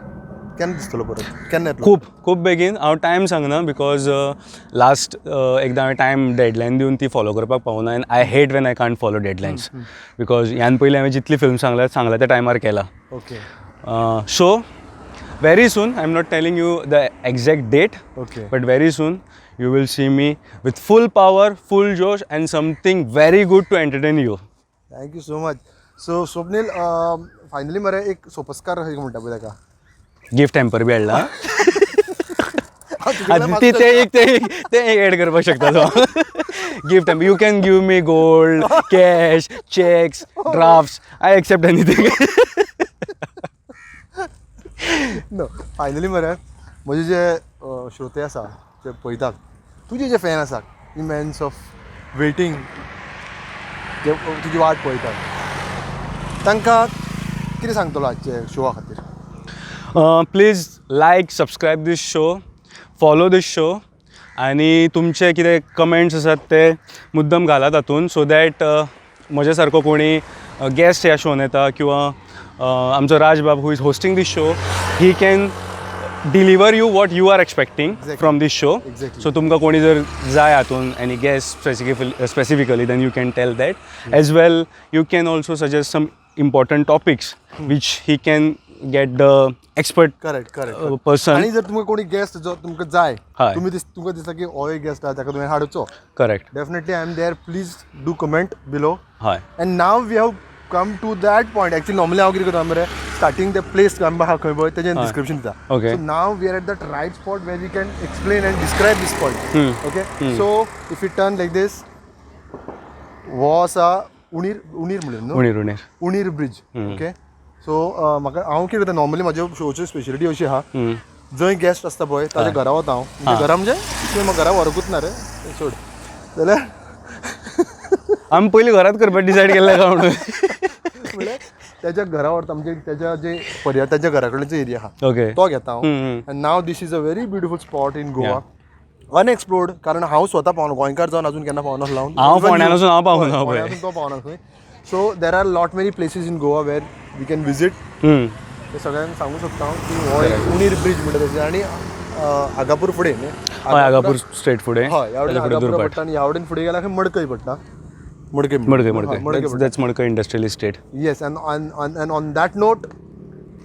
केन्ना दिसतलो परत केन्ना येतलो खूप बेगीन हांव टायम सांगना बिकॉज लास्ट एकदां हांवें टायम डेडलायन दिवन ती फॉलो करपाक पावना आनी I hate when I can't follow deadlines because ह्यान पयलीं हांवें जितली फिल्म सांगल्या त्या टायमार केला okay so very soon, I'm not telling you the exact date, Okay. but very soon you will see me with full power, full josh and something very good to entertain you. Thank you so much so Swapnil finally मरे एक सोपस्कार एक म्हणटा पळय ताका गिफ्ट हॅम्पर बी हाडला तुजे कडल्यान ते एक एड करपाक शकता तो gift hamper you can give me gold cash cheques drafts I accept anything no finally मरे म्हजे जे श्रोते आसा जे पळयतात तुजे जे फॅन आसा इमेन्स ऑफ वेटींग जे तुजी वाट पळयतात तांकां कितें सांगतलो आजचे शोआ खातीर please like subscribe this show follow this show आनी तुमचे कितें कमेंट्स आसात ते मुद्दम घालात तातूंत सो दॅट म्हजे सारको कोणी गेस्ट ह्या शोन येता किंवा आमचो Rajbab who is hosting this show he can deliver you what you are expecting from this show Exactly. So तुमकां कोणी जर जाय हातून any guest specifically then you can tell that as well you can also suggest some important topics which he can get the expert correct person आनी जर तुमकां कोणी गेस्ट जो तुमकां जाय हय. तुमकां दिसता की हो एक गेस्ट आहा ताका तुवें हाडचो correct definitely I am there please do comment below हय and now we have come to that point actually normally हांव कितें करता मरे स्टार्टींग द प्लेस आहा खंय पळय तेजें डिस्क्रिप्शन दिता Okay. So now we are at that right spot where we can explain and describe this point okay so if you turn like this हो आसा उणीर म्हणून न्हू उणीर ब्रिज ओके सो म्हाका हांव कितें करता नॉर्मली म्हाज्या शोची स्पेशलिटी अशी आहा जंय गेस्ट आसता पळय ताच्या घरा वता हांव म्हणजे घरा म्हणजे तुवें म्हाका घरा व्हरकूच ना रे सोड जाल्यार आमी पयलीं घरात करपाक डिसायड केल्लें काय म्हणून म्हणल्यार त्याच्या घरा व्हरता म्हणजे त्याच्या जे पर्यटनाच्या घरा कडल्यान जो एरिया आहा ओके तो घेता हांव आनी now this is a very beautiful spot in Goa unexplored कारण हांव स्वता पावना गोंयकार जावन अजून केन्ना पावना लावन हांव फोंड्यान वचून हांव पावना पळय फोंड्यान तो पावना खंय so there are lot many places in Goa where we can visit ते सगळ्यांक सांगू शकता हांव की हो एक उणीर ब्रिज म्हणटा तशें आनी आगापूर फुडें न्ही हय आगापूर स्ट्रेट फुडें हय ह्या वटेन आगापूर पडटा आनी ह्या वटेन फुडें गेल्यार खंय मडकय पडटा मडकय दॅट्स मडकय industrial estate Yes, and on that note,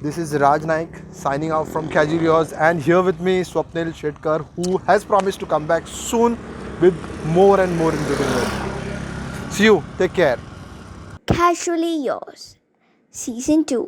this is Raj Naik signing out from Casualios, and here with me Swapnil Shetkar, who has promised to come back soon with more and more entertainment. See you. Take care. Casually Yours, Season 2.